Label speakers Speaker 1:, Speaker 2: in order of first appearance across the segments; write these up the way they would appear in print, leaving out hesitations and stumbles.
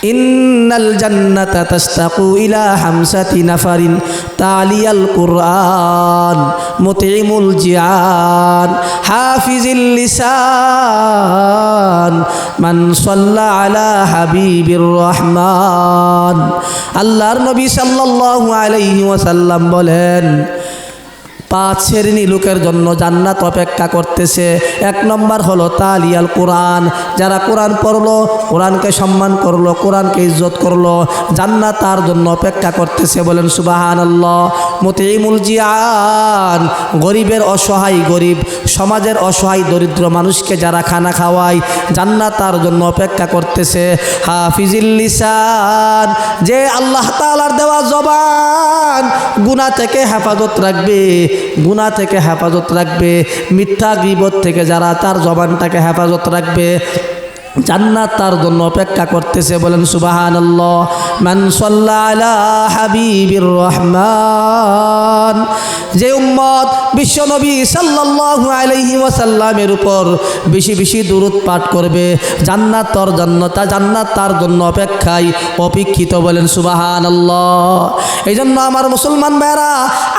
Speaker 1: ইন্নাল জান্নাতা তাশতাকু ইলা হামসাতি নাফারিন তালিয়াল কুরআন মুতিমুল জিয়ান হাফিজিল লিসান মান সাল্লা আলা হাবিবির রহমান। আল্লাহর নবী সাল্লাল্লাহু আলাইহি ওয়াসাল্লাম বলেন, 5 শ্রেণী লোকের জন্য জান্নাত অপেক্ষা করতেছে। 1 নম্বর হলো তালিয়াল কোরআন, যারা কোরআন পড়লো, কোরআনকে সম্মান করলো, কোরআনকে ইজ্জত করলো, জান্নাত তার জন্য অপেক্ষা করতেছে। বলেন সুবহানাল্লাহ। মুতিমুল জিয়ান, গরিবের অসহায় গরিব, সমাজের অসহায় দরিদ্র মানুষকে যারা খানা খাওয়ায়, জান্নাত তার জন্য অপেক্ষা করতেছে। হাফিজিল লিসান, যে আল্লাহ তাআলার দেওয়া জবান গুনাহ থেকে হেফাজত রাখবে, গুনাহ থেকে হেফাজত রাখবে, মিথ্যা গীবত থেকে যারা তার জবানটাকে হেফাজত রাখবে, জান্নাত তার জন্য অপেক্ষা করতেছে। বলেন সুবহানাল্লাহ। মান সাল্লা আলা হাবিবির রহমান, যে উম্মত বিশ্বনবী সাল্লাল্লাহু আলাইহি ওয়াসাল্লামের উপর বেশি বেশি দুরূদ পাঠ করবে, জান্নাত তার জন্য অপেক্ষায় অপেক্ষিত। বলেন সুবহানাল্লাহ। এই জন্য আমার মুসলমান ভাইরা,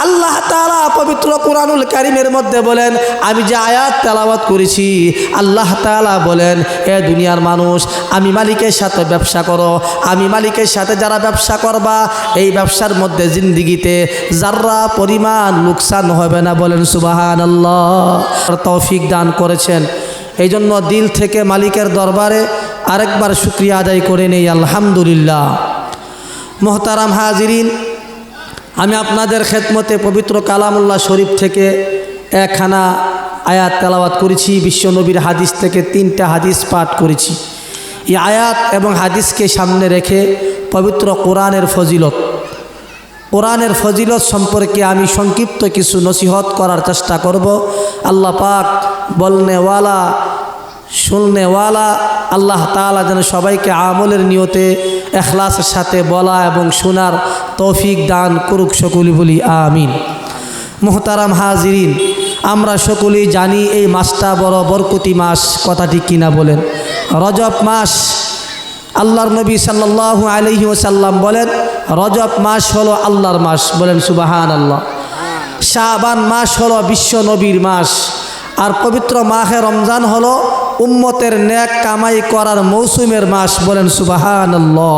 Speaker 1: আল্লাহ তাআলা পবিত্র কুরআনুল কারীমের মধ্যে বলেন, আমি যে আয়াত তেলাওয়াত করেছি, আল্লাহ তাআলা বলেন, এ দুনিয়ার মানুষ, আমি মালিকের সাথে ব্যবসা করো, আমি মালিকের সাথে যারা ব্যবসা করবা, এই ব্যবসার মধ্যে জিন্দিগিতে যারা পরিমাণ লোকসান হবে না। বলেন সুবহানাল্লাহ। তৌফিক দান করেছেন, এই জন্য দিল থেকে মালিকের দরবারে আরেকবার শুকরিয়া আদায় করে নেই, আলহামদুলিল্লাহ। মোহতারাম হাজিরিন, আমি আপনাদের খেদমতে পবিত্র কালামুল্লাহ শরীফ থেকে একখানা আয়াত তেলাওয়াত করেছি। বিশ্বনবীর হাদিস থেকে 3টা হাদিস পাঠ করেছি। এই আয়াত এবং হাদিসকে সামনে রেখে পবিত্র কোরআনের ফজিলত সম্পর্কে আমি সংক্ষিপ্ত কিছু নসিহত করার চেষ্টা করব। আল্লাহ পাক বলনেওয়ালা শুননেওয়ালা আল্লাহ তাআলা যেন সবাইকে আমলের নিয়তে ইখলাসের সাথে বলা এবং শোনার তৌফিক দান করুক, সকলে বলি আমিন। মোহতারাম হাজিরিন, আমরা সকলেই জানি এই মাসটা বড় বরকতি মাস, কথাটি কিনা বলেন? রজব মাস। আল্লাহর নবী সাল্লাল্লাহু আলাইহি ওয়াসাল্লাম বলেন, রজব মাস হলো আল্লাহর মাস। বলেন সুবহানাল্লাহ। শাবান মাস হলো বিশ্ব নবীর মাস, আর পবিত্র মাহে রমজান হলো উম্মতের নেক কামাই করার মৌসুমের মাস। বলেন সুবহানাল্লাহ।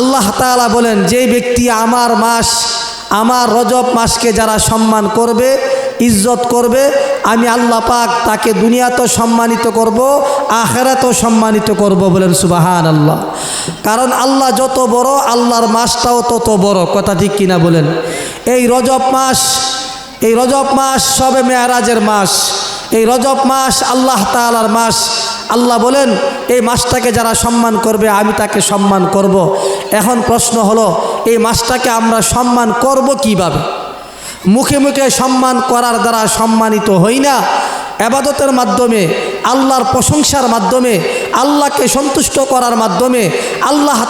Speaker 1: আল্লাহ তাআলা বলেন, যে ব্যক্তি আমার মাস, আমার রজব মাসকে যারা সম্মান করবে, ইজ্জত করবে, আমি আল্লাহ পাক তাকে দুনিয়াতেও সম্মানিত করব, আখিরাতেও সম্মানিত করব। বলেন সুবহানাল্লাহ। কারণ আল্লাহ যত বড়, আল্লাহর মাসটাও তত বড়, কথা ঠিক কিনা বলেন? এই রজব মাস সবে মেরাজের মাস, এই রজব মাস আল্লাহ তাআলার মাস। আল্লাহ বলেন, এই মাসটাকে যারা সম্মান করবে, আমি তাকে সম্মান করব। এখন প্রশ্ন হলো, এই মাসটাকে আমরা সম্মান করব কিভাবে? মুখে মুখে সম্মান করার দ্বারা সম্মানিত হই না, ইবাদতের মাধ্যমে, আল্লাহর প্রশংসার মাধ্যমে, আল্লাহকে সন্তুষ্ট করার মাধ্যমে, আল্লাহ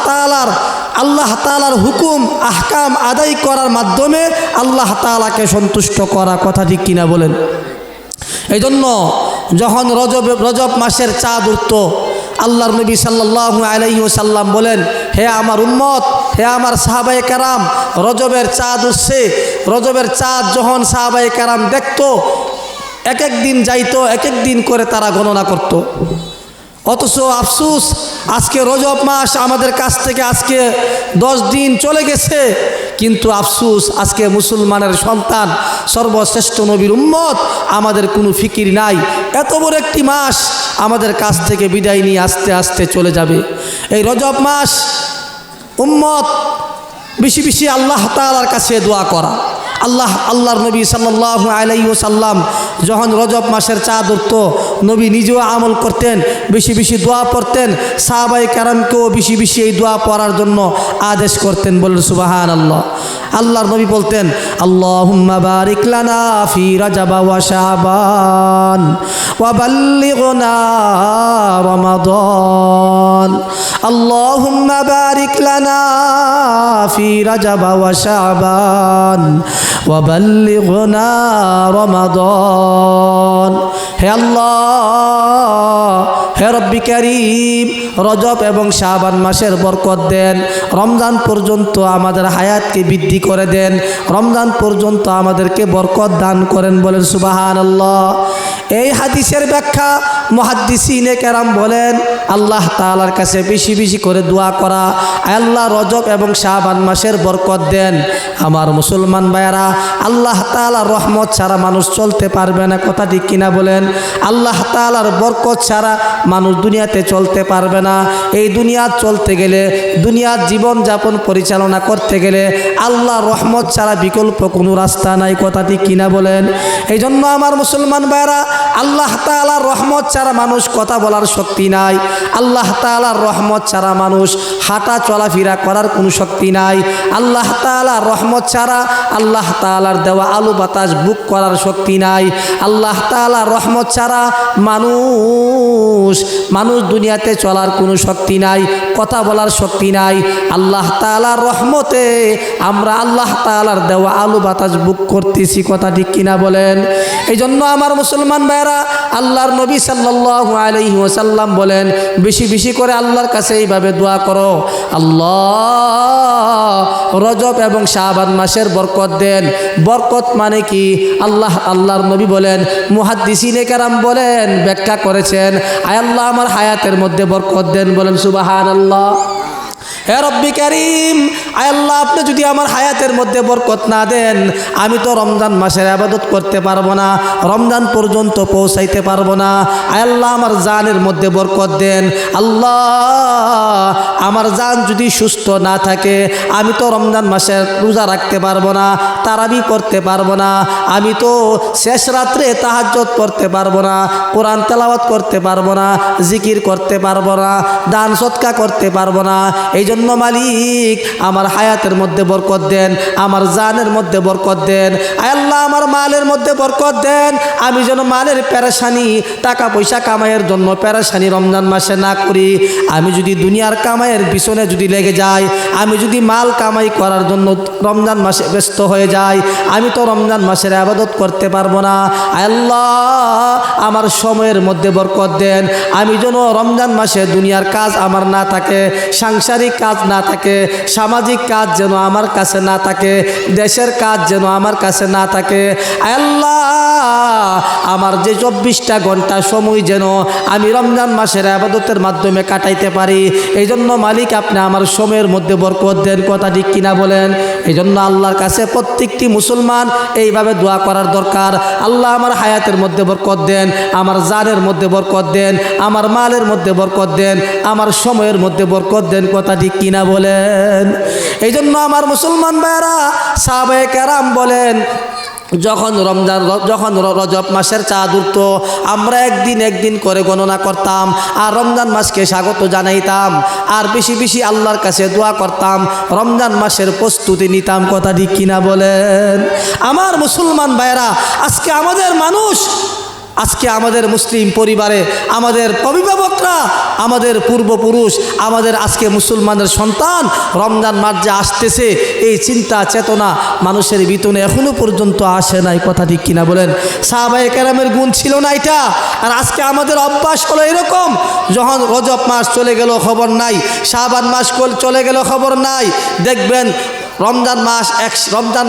Speaker 1: তাআলার হুকুম আহকাম আদায় করার মাধ্যমে আল্লাহ তাআলাকে সন্তুষ্ট করা, কথা ঠিক কিনা বলেন? এই জন্য যখন রজব মাসের চাঁদ উঠত, আল্লাহর নবী সাল্লাল্লাহু আলাইহি ওয়াসাল্লাম বলেন, হে আমার উম্মত, হে আমার সাহাবায়ে কেরাম, রজবের চাঁদ উঠছে। রজবের চাঁদ যখন সাহাবায়ে কেরাম দেখত, এক এক দিন যাইতো, এক এক দিন করে তারা গণনা করত। অথচ আফসোস, আজকে রজব মাস আমাদের কাছ থেকে আজকে 10 দিন চলে গেছে, কিন্তু আফসোস আজকে মুসলমানের সন্তান, সর্বশ্রেষ্ঠ নবীর উম্মত, আমাদের কোনো ফিকির নাই। এত বড় একটি মাস আমাদের কাছ থেকে বিদায় নিয়ে আস্তে আস্তে চলে যাবে। এই রজব মাস উম্মত বেশি বেশি আল্লাহ তাআলার কাছে দোয়া করা। আল্লাহর নবী সাল্লাল্লাহু আলাইহি ওয়াসাল্লাম যখন রজব মাসের চাঁদ উঠত, নবী নিজেও আমল করতেন, বেশি বেশি দোয়া পড়তেন, সাহাবায়ে কেরামকেও বেশি বেশি এই দোয়া পড়ার জন্য আদেশ করতেন। বলেন সুবহানাল্লাহ। আল্লাহর নবী বলতেন, আল্লাহুম্মা বারিক লানা ফি রজব ওয়া শাবান ওয়া বাল্লিগনা রমাদান। আল্লাহুম্মা বারিক লানা ফি রজব ওয়া শাবান ওয়া বাল্লিগনা রমাদান। হে আল্লাহ, হে রব্বি কারীম রজব এবং শাবান মাসের বরকত দেন, রমজান পর্যন্ত আমাদের হায়াতকে বৃদ্ধি করে দেন, রমজান পর্যন্ত আমাদেরকে বরকত দান করেন। বলেন সুবহানাল্লাহ। এই হাদিসের ব্যাখ্যা মুহাদ্দিসিনে কেরাম বলেন আল্লাহ তাআলার কাছে বেশি বেশি করে দোয়া করা, আল্লাহ রজব এবং শাবান মাসের বরকত দেন। আমার মুসলমান ভাইয়েরা, আল্লাহ তাআলার রহমত ছাড়া মানুষ চলতে পারবে না, কথা ঠিক কিনা বলেন? আল্লাহ তাআলার বরকত ছাড়া মানুষ দুনিয়াতে চলতে পারবে না। এই দুনিয়া চলতে গেলে, দুনিয়ার জীবন যাপন পরিচালনা করতে গেলে আল্লাহর রহমত ছাড়া বিকল্প কোনো রাস্তা নাই, কথা ঠিক কিনা বলেন? এই জন্য আমার মুসলমান ভাইয়েরা, আল্লাহ তাআলার রহমত ছাড়া মানুষ কথা বলার শক্তি নাই, আল্লাহ তাআলার রহমত ছাড়া মানুষ হাঁটা চলাফেরা করার কোনো শক্তি নাই, আল্লাহ তাআলার রহমত ছাড়া আল্লাহ তাআলার দেওয়া আলো বাতাস বুক করার শক্তি নাই, আল্লাহ তাআলার রহমত ছাড়া মানুষ দুনিয়াতে চলার কোনো শক্তি নাই, কথা বলার শক্তি নাই। আল্লাহ তাআলার রহমতে আমরা আল্লাহ তাআলার দেওয়া আলো বাতাস বুক করতেছি, কথা ঠিক কিনা বলেন? এই জন্য আমার মুসলমান ভাইয়েরা, আল্লাহর নবী সাল্লাল্লাহু আলাইহি ওয়াসাল্লাম বলেন বেশি বেশি করে আল্লাহর কাছে এইভাবে দোয়া করো, আল্লাহ রজব এবং শাবান মাসের বরকত দেন। বরকত মানে কি? আল্লাহর নবী বলেন, মুহাদ্দিসিনে কেরাম বলেন, ব্যাখ্যা করেছেন, আয় আল্লাহ আমার হায়াতের মধ্যে বরকত দেন। বলেন সুবহানাল্লাহ। হে রব্বি কারীম, আয় আল্লাহ আপনি যদি আমার হায়াতের মধ্যে বরকত না দেন, আমি তো রমজান মাসের ইবাদত করতে পারবো না, রমজান পর্যন্ত পৌঁছাইতে পারবো না। আয় আল্লাহ আমার জানের মধ্যে বরকত দেন। আল্লাহ আমার জান যদি সুস্থ না থাকে, আমি তো রমজান মাসের রোজা রাখতে পারবো না, তারাবি করতে পারবো না, আমি তো শেষ রাত্রে তাহাজ্জুদ পড়তে পারবো না, কোরআন তেলাওয়াত করতে পারবো না, জিকির করতে পারবো না, দান সদকা করতে পারবো না। এই জন্য মালিক আমার হায়াতের মধ্যে বরকত দেন, আমার জানের মধ্যে বরকত দেন। আয় আল্লাহ আমার মালের মধ্যে বরকত দেন, আমি যেন মালের পেরেশানি, টাকা পয়সা কামাইয়ের জন্য পেরেশানি রমজান মাসে না করি। আমি যদি দুনিয়ার কামাইয়ের পিছনে যদি লেগে যাই, আমি যদি মাল কামাই করার জন্য রমজান মাসে ব্যস্ত হয়ে যাই, আমি তো রমজান মাসের ইবাদত করতে পারবো না। আয় আল্লাহ আমার সময়ের মধ্যে বরকত দেন, আমি যেন রমজান মাসে দুনিয়ার কাজ আমার না থাকে, সাংসারিক কাজ না থাকে, সামাজিক কাজ যেন আমার কাছে না থাকে, দেশের কাজ যেন আমার কাছে না থাকে। আল্লাহ আমার যে 24টা ঘন্টা সময় যেন আমি রমজান মাসের ইবাদতের মাধ্যমে কাটাইতে পারি। এই জন্য মালিক আপনি আমার সময়ের মধ্যে বরকত দেন, কথা ঠিক কিনা বলেন? এই জন্য আল্লাহর কাছে প্রত্যেকটি মুসলমান এইভাবে দোয়া করার দরকার। আল্লাহ আমার হায়াতের মধ্যে বরকত দেন, আমার জানের মধ্যে বরকত দেন, আমার মালের মধ্যে বরকত দেন, আমার সময়ের মধ্যে বরকত দেন, কথা ঠিক কিনা বলেন? এই জন্য আমার মুসলমান ভাইয়েরা, সাহাবায়ে কেরাম বলেন যখন রজব মাসের চাঁদ উঠত, আমরা একদিন করে গণনা করতাম আর রমজান মাসকে স্বাগত জানাইতাম আর বেশি বেশি আল্লাহর কাছে দোয়া করতাম, রমজান মাসের প্রস্তুতি নিতাম, কথা ঠিক কিনা বলেন? আমার মুসলমান ভাইয়েরা, আজকে আমাদের মুসলিম পরিবারে আমাদের অভিভাবকরা, আমাদের পূর্বপুরুষ, আমাদের আজকে মুসলমানের সন্তান রমজান মাস যে আসতেছে, এই চিন্তা চেতনা মানুষের ভিতরে এখনো পর্যন্ত আসে নাই, কথা ঠিক কিনা বলেন? সাহাবায়ে কেরামের গুণ ছিল না এটা। আর আজকে আমাদের অভ্যাস হলো এরকম, যখন রজব মাস চলে গেল খবর নাই, শাবান মাস চলে গেল খবর নাই, দেখবেন রমজান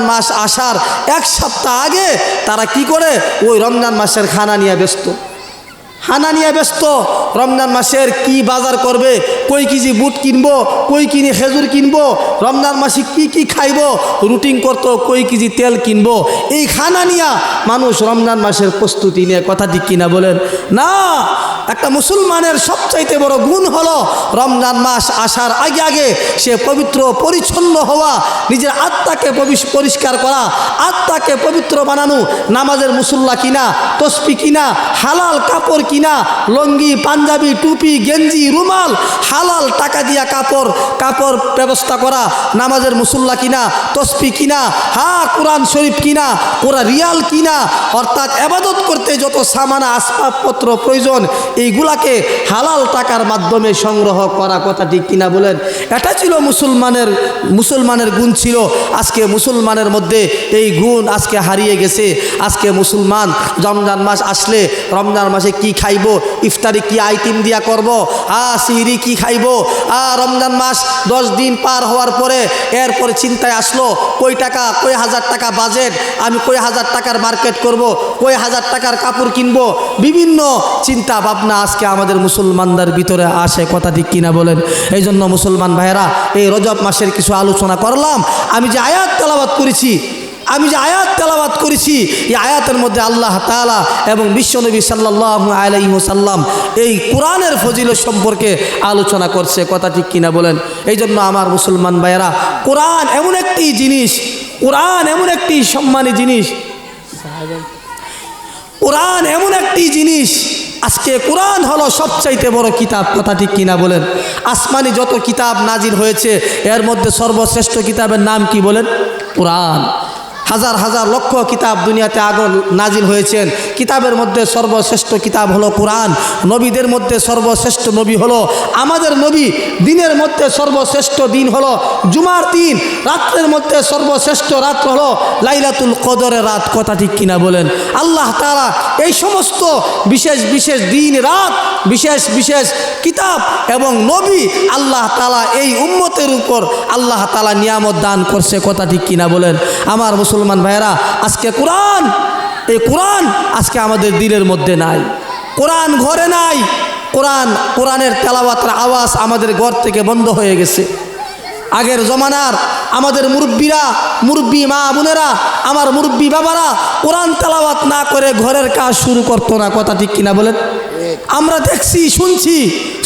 Speaker 1: মাস আসার এক সপ্তাহ আগে তারা কি করে, ওই রমজান মাসের খানা নিয়ে ব্যস্ত, রমজান মাসের কি বাজার করবে, কই কেজি বুট কিনবো, কই কিনি খেজুর কিনবো, রমজান মাসে কি খাইবো, রুটিন করতো, কই কেজি তেল কিনবো, এই খানা নিয়ে মানুষ রমজান মাসের প্রস্তুতি নিয়ে, কথা ঠিক কিনা বলেন? না, একটা মুসলমানের সবচাইতে বড় গুণ হলো রমজান মাস আসার আগে সে পবিত্র পরিচ্ছন্ন হওয়া, নিজের আত্মাকে পরিষ্কার করা, আত্মাকে পবিত্র বানানো, নামাজের মুসল্লা কিনা, তসবি কিনা, হালাল কাপড় কিনা, লঙ্গি, পাঞ্জাবি, টুপি, গেঞ্জি, রুমাল, হালাল টাকা দিয়া কাপড় ব্যবস্থা করা, নামাজের মুসল্লা কিনা, তসবি কিনা, কোরআন শরীফ কিনা, রিয়াল কিনা, অর্থাৎ ইবাদত করতে যত সামানা আসবাবপত্র প্রয়োজন এইগুলাকে হালাল টাকার মাধ্যমে সংগ্রহ করা, কথা ঠিক কিনা বলেন? এটা ছিল মুসলমানের গুণ ছিল। আজকে মুসলমানের মধ্যে এই গুণ আজকে হারিয়ে গেছে। আজকে মুসলমান রমজান মাস আসলে রমজান মাসে কি খাইব, ইফতারি কি আইটেম দিয়া করব, সিহরি কি খাইব, রমজান মাস 10 দিন পার হওয়ার পরে এরপরে চিন্তায় আসলো কই টাকা, কই হাজার টাকা বাজেট, আমি কই হাজার টাকার মার্কেট করব, কই হাজার টাকার কাপড় কিনবো, বিভিন্ন চিন্তা ভাবনা আজকে আমাদের মুসলমানদের ভিতরে আসে, কথা ঠিক কিনা বলেন? এই জন্য মুসলমান ভাইয়েরা, এই রজব মাসের কিছু আলোচনা করলাম। আমি যে আয়াত তেলাওয়াত করেছি, এই আয়াতের মধ্যে আল্লাহ তাআলা এবং বিশ্বনবী সাল্লাল্লাহু আলাইহি ওয়াসাল্লাম এই কোরআনের ফজিলত সম্পর্কে আলোচনা করছে, কথা ঠিক কিনা বলেন? এই জন্য আমার মুসলমান ভাইয়েরা, কোরআন এমন একটি জিনিস, কোরআন এমন একটি সম্মানী জিনিস, কোরআন এমন একটি জিনিস, আজকে কোরআন হলো সবচাইতে বড় কিতাব, কথা ঠিক কিনা বলেন? আসমানি যত কিতাব নাজিল হয়েছে এর মধ্যে সর্বশ্রেষ্ঠ কিতাবের নাম কি বলেন? কোরআন। হাজার হাজার লক্ষ কিতাব দুনিয়াতে নাজিল হয়েছেন, কিতাবের মধ্যে সর্বশ্রেষ্ঠ কিতাব হলো কোরআন। নবীদের মধ্যে সর্বশ্রেষ্ঠ নবী হলো আমাদের নবী। দিনের মধ্যে সর্বশ্রেষ্ঠ দিন হলো জুমার দিন, রাত্রের মধ্যে সর্বশ্রেষ্ঠ রাত হলো লাইলাতুল কদরের রাত, কথা ঠিক কিনা বলেন? আল্লাহ তাআলা এই সমস্ত বিশেষ বিশেষ দিন রাত, বিশেষ বিশেষ কিতাব এবং নবী আল্লাহ তাআলা এই উম্মতের উপর আল্লাহ তাআলা নিয়ামত দান করছে, কথা ঠিক কিনা বলেন? আমার মুসলমান ভাইয়েরা, আজকে কোরআন, এই কোরআন আজকে আমাদের দিলের মধ্যে নাই, কোরআন ঘরে নাই, কোরআনের তেলাওয়াতের আওয়াজ আমাদের ঘর থেকে বন্ধ হয়ে গেছে। আগের জমানার আমাদের মুরব্বী মা বোনেরা, আমার মুরব্বী বাবারা কোরআন তেলাওয়াত না করে ঘরের কাজ শুরু করতো না, কথা ঠিক কিনা বলেন? আমরা দেখছি, শুনছি,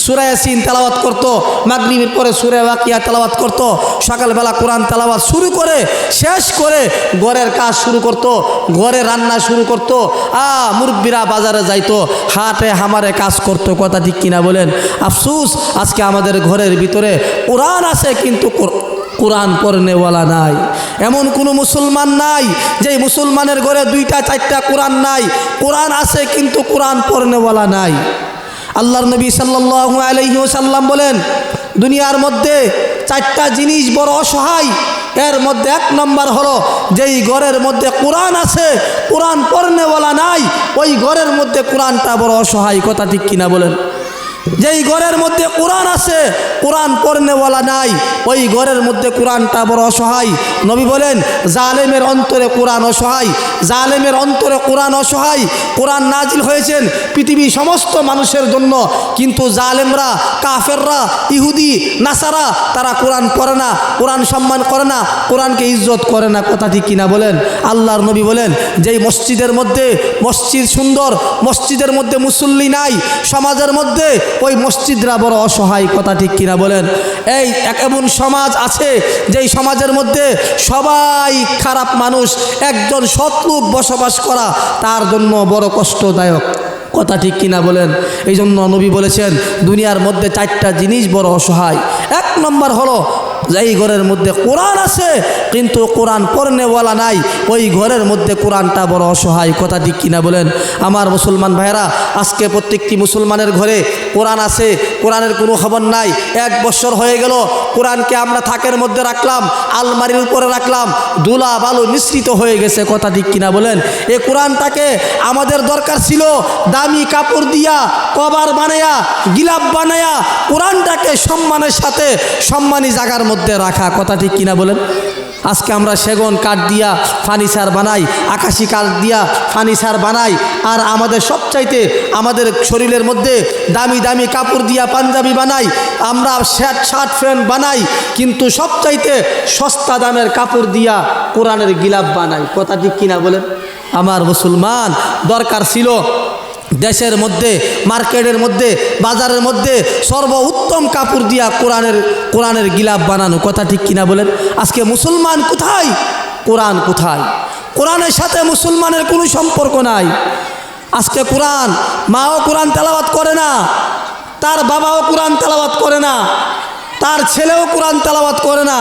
Speaker 1: সূরা ইয়াসিন তেলাওয়াত করতো, মাগরিবের পরে সূরা ওয়াকিয়া তেলাওয়াত করতো, সকালবেলা কোরআন তেলাওয়াত শুরু করে শেষ করে ঘরের কাজ শুরু করতো, ঘরে রান্না শুরু করতো, মুরব্বীরা বাজারে যাইতো, হাটে হামারে কাজ করতো, কথা ঠিক কিনা বলেন? আফসোস, আজকে আমাদের ঘরের ভিতরে কোরআন আছে কিন্তু কোরআন পড়নেওয়ালা নাই। এমন কোনো মুসলমান নাই যে মুসলমানের ঘরে 2টা 4টা কোরআন নাই, কোরআন আছে কিন্তু কোরআন পড়নেওয়ালা নাই। আল্লাহর নবী সাল্লাল্লাহু আলাইহি ওয়াসাল্লাম বলেন, দুনিয়ার মধ্যে 4টা জিনিস বড় অসহায়, এর মধ্যে 1 নম্বর হলো যেই ঘরের মধ্যে কোরআন আছে, কোরআন পড়নেওয়ালা নাই, ওই ঘরের মধ্যে কোরআনটা বড় অসহায়, কথা ঠিক কিনা বলেন? যেই ঘরের মধ্যে কোরআন আছে, কোরআন পড়নেওয়ালা নাই, ওই ঘরের মধ্যে কোরআনটা বড় অসহায়। নবী বলেন, জালেমের অন্তরে কোরআন অসহায়, জালেমের অন্তরে কোরআন অসহায়। কোরআন নাজিল হয়েছেন পৃথিবীর সমস্ত মানুষের জন্য, কিন্তু জালেমরা, কাফেররা, ইহুদি, নাসারা তারা কোরআন পড়ে না, কোরআন সম্মান করে না, কোরআনকে ইজ্জত করে না, কথা ঠিক কিনা বলেন? আল্লাহর নবী বলেন, যেই মসজিদের মধ্যে মসজিদ সুন্দর, মসজিদের মধ্যে মুসল্লি নাই, সমাজের মধ্যে ওই মসজিদরা বড় অসহায়, কথা ঠিক কিনা বলেন? এই এমন সমাজ আছে যেই সমাজের মধ্যে সবাই খারাপ মানুষ, একজন সৎ লোক বসবাস করা তার জন্য বড় কষ্টদায়ক, কথা ঠিক কিনা বলেন? এই জন্য নবী বলেছেন, দুনিয়ার মধ্যে 4টা জিনিস বড় অসহায়। 1 নম্বর হলো যেই ঘরের মধ্যে কোরআন আছে কিন্তু কোরআন পড়নেওয়ালা নাই, ওই ঘরের মধ্যে কোরআনটা বড় অসহায়, কথা ঠিক কিনা বলেন? আমার মুসলমান ভাইয়েরা, আজকে প্রত্যেকটি মুসলমানের ঘরে কোরআন আছে, কোরআনের কোনো খবর নাই। 1 বছর হয়ে গেল, কোরআনকে আমরা থাকের মধ্যে রাখলাম, আলমারির উপরে রাখলাম, ধুলা বালু মিশ্রিত হয়ে গেছে, কথা ঠিক কিনা বলেন? এই কোরআনটাকে আমাদের দরকার ছিল দামি কাপড় দিয়া, কভার বানায়া, গিলাপ বানায়া, কোরআনটাকে সম্মানের সাথে সম্মানী জায়গার মধ্যে রাখা, কথা ঠিক কিনা বলেন? আজকে আমরা সেগুন কাঠ দিয়া ফার্নিচার বানাই, আকাশি কাঠ দিয়া ফার্নিচার বানাই, আর আমাদের সবচাইতে আমাদের শরীরের মধ্যে দামি দামি কাপড় দিয়া পাঞ্জাবি বানাই, আমরা শার্ট প্যান্ট বানাই, কিন্তু সবচাইতে সস্তা দামের কাপড় দিয়া কোরআনের গিলাপ বানাই, কথা ঠিক কিনা বলেন? আমার মুসলমান, দরকার ছিল দেশের মধ্যে, মার্কেটের মধ্যে, বাজারের মধ্যে সর্বোত্তম কাপড় দিয়া কোরআনের গিলাপ বানানো, কথা ঠিক কিনা বলেন? আজকে মুসলমান কোথায়? কোরআন কোথায়? কোরআনের সাথে মুসলমানের কোনো সম্পর্ক নাই। আজকে কোরআন, মাও কোরআন তেলাওয়াত করে না, তার বাবাও কোরআন তেলাওয়াত করে না, তার ছেলেও কোরআন তেলাওয়াত করে না,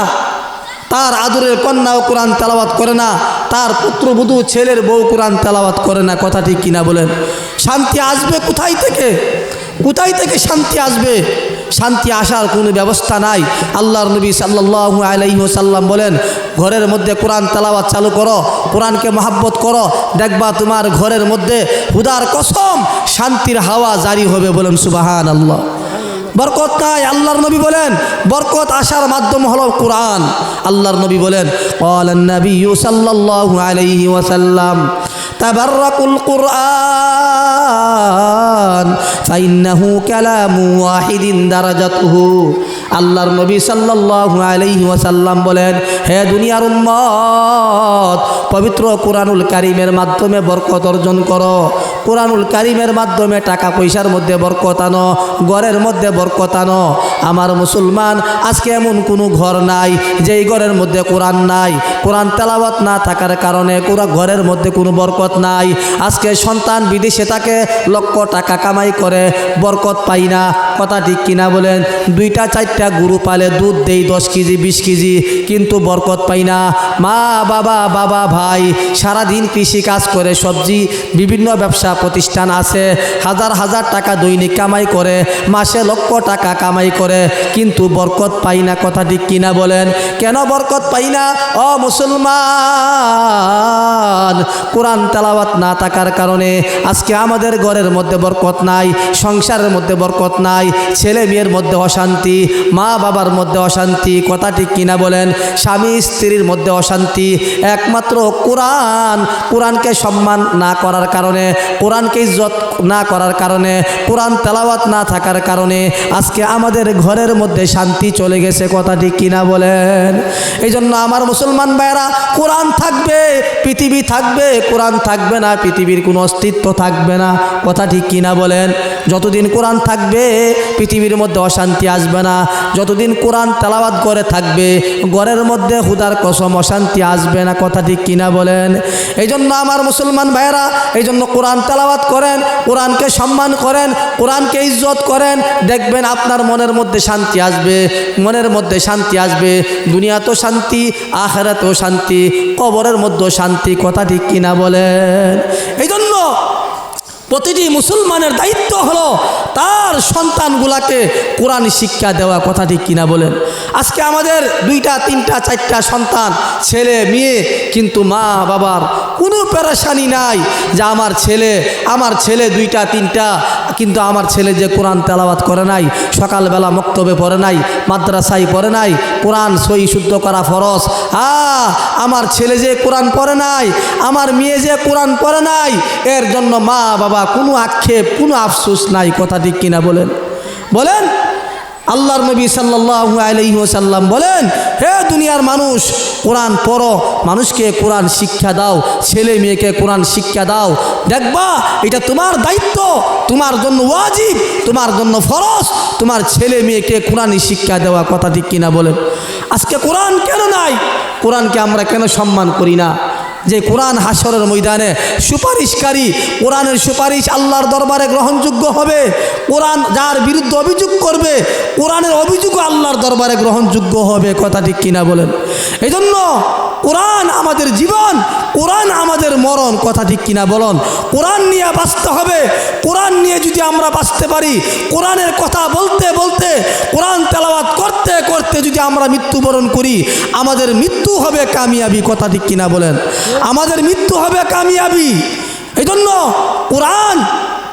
Speaker 1: তার আদরের কন্যাও কোরআন তেলাওয়াত করে না, তার পুত্রবধূ ছেলের বউ কোরআন তেলাওয়াত করে না, কথা ঠিক কিনা বলেন? শান্তি আসবে কোথায় থেকে? কোথায় থেকে শান্তি আসবে? শান্তি আসার কোনো ব্যবস্থা নাই। আল্লাহর নবী সাল্লাল্লাহু আলাইহি ওয়াসাল্লাম বলেন, ঘরের মধ্যে কোরআন তেলাওয়াত চালু করো, কোরআনকে মহব্বত করো, দেখবা তোমার ঘরের মধ্যে খুদার কসম শান্তির হাওয়া জারি হবে। বলেন সুবহানাল্লাহ। বরকত নাই। আল্লাহর নবী বলেন বরকত আসার মাধ্যম হলো কোরআন। আল্লাহর নবী বলেন ক্বালান নাবিয়্যু সাল্লাল্লাহু আলাইহি ওয়াসাল্লাম তাবাররাকুল কুরআন ফাইন্নাহু কালামু ওয়াহিদিন দারাজাতুহু। আল্লাহর নবী সাল্লাল্লাহু আলাইহি ওয়াসাল্লাম বলেন, হে দুনিয়ার উম্মত, পবিত্র কোরআনুল কারীমের মাধ্যমে বরকত অর্জন করো। কোরআনুল কারীমের মাধ্যমে টাকা পয়সার মধ্যে বরকত আনো, ঘরের মধ্যে বরকত আনো। আমার মুসলমান, আজকে এমন কোনো ঘর নাই যেই ঘরের মধ্যে কোরআন নাই। কোরআন তেলাওয়াত না থাকার কারণে ঘরের মধ্যে কোনো বরকত নাই। আজকে সন্তান বিদেশে থাকে, লক্ষ টাকা কামাই করে, বরকত পাই না। কথা ঠিক কিনা বলেন? 2টা 4টা গরু পালে, দুধ দেই 10 কেজি 20 কেজি, কিন্তু বরকত পাই না। মা বাবা ভাই সারাদিন কৃষি কাজ করে, সবজি বিভিন্ন ব্যবসা প্রতিষ্ঠান আছে, হাজার হাজার টাকা দৈনিক কামাই করে, মাসে লক্ষ টাকা কামাই করে, কিন্তু বরকত পাই না। কথা ঠিক কিনা বলেন? কেন বরকত পাই না? ও মুসলমান, কোরআন তেলাওয়াত না থাকার কারণে আজকে আমাদের ঘরের মধ্যে বরকত নাই, সংসারের মধ্যে বরকত নাই, ছেলে মেয়ের মধ্যে অশান্তি, মা বাবার মধ্যে অশান্তি। কথা ঠিক কিনা বলেন? স্বামী স্ত্রীর মধ্যে অশান্তি, একমাত্র কোরআনকে সম্মান না করার কারণে, কোরআনকে ইজ্জত না করার কারণে, কোরআন তেলাওয়াত না থাকার কারণে আজকে আমাদের ঘরের মধ্যে শান্তি চলে গেছে। কথা ঠিক কিনা বলেন? এই জন্য আমার মুসলমান ভাইরা, কোরআন থাকবে পৃথিবী থাকবে, কোরআন থাকবে না পৃথিবীর কোনো অস্তিত্ব থাকবে না। কথা ঠিক কিনা বলেন? যতদিন কোরআন থাকবে পৃথিবীর মধ্যে অশান্তি আসবে না। যতদিন কোরআন তেলাওয়াত করে থাকবে ঘরের মধ্যে খুদার কসম অশান্তি আসবে না। কথা ঠিক কিনা বলেন? এই জন্য আমার মুসলমান ভাইরা, এই জন্য কোরআন তেলাওয়াত করেন, কোরআনকে সম্মান করেন, কোরআনকে ইজ্জত করেন, দেখবেন আপনার মনের মধ্যে শান্তি আসবে। মনের মধ্যে শান্তি আসবে, দুনিয়াতেও শান্তি, আখিরাতেও শান্তি, কবরের মধ্যেও শান্তি। কথা ঠিক কিনা বলেন? এই জন্য প্রতিটি মুসলমানের দায়িত্ব হলো তার সন্তানগুলাকে কোরআন শিক্ষা দেওয়া। কথা ঠিক কিনা বলেন? আজকে আমাদের 2টা 3টা 4টা সন্তান, ছেলে মেয়ে, কিন্তু মা বাবার কোনো পেরেশানি নাই যে আমার ছেলে 2টা 3টা, কিন্তু আমার ছেলে যে কোরআন তেলাওয়াত করে নাই, সকালবেলা মক্তবে পড়ে নাই, মাদ্রাসায় পড়ে নাই, কোরআন সহি শুদ্ধ করা ফরজ। আমার ছেলে যে কোরআন পড়ে নাই, আমার মেয়ে যে কোরআন পড়ে নাই, এর জন্য মা বাবা কোনো আক্ষেপ, কোনো আফসোস নাই। কথা ঠিক কিনা বলেন? বলেন। আল্লাহর নবী সাল্লাল্লাহু আলাইহি ওয়াসাল্লাম বলেন, হে দুনিয়ার মানুষ, কোরআন পড়ো, মানুষকে কোরআন শিক্ষা দাও, ছেলে মেয়েকে কোরআন শিক্ষা দাও। দেখবা এটা তোমার দায়িত্ব, তোমার জন্য ওয়াজিব, তোমার জন্য ফরজ, তোমার ছেলে মেয়েকে কোরআন শিক্ষা দেওয়া। কথা ঠিক কিনা বলেন? আজকে কোরআন কেন নাই? কোরআনকে আমরা কেন সম্মান করি না? যে কোরআন হাসরের ময়দানে সুপারিশকারী, কোরআনের সুপারিশ আল্লাহর দরবারে গ্রহণযোগ্য হবে। কোরআন যার বিরুদ্ধে অভিযোগ করবে, কোরআনের অভিযোগও আল্লাহর দরবারে গ্রহণযোগ্য হবে। কথা ঠিক কিনা বলেন? এই জন্য কোরআন আমাদের জীবন, কোরআন আমাদের মরণ। কথা ঠিক কিনা বলেন? কোরআন নিয়ে বাঁচতে হবে। কোরআন নিয়ে যদি আমরা বাঁচতে পারি, কোরআনের কথা বলতে বলতে, কোরআন তেলাওয়াত করতে করতে যদি আমরা মৃত্যুবরণ করি, আমাদের মৃত্যু হবে কামিয়াবি। কথা ঠিক কিনা বলেন? আমাদের মৃত্যু হবে কামিয়াবি। এই জন্য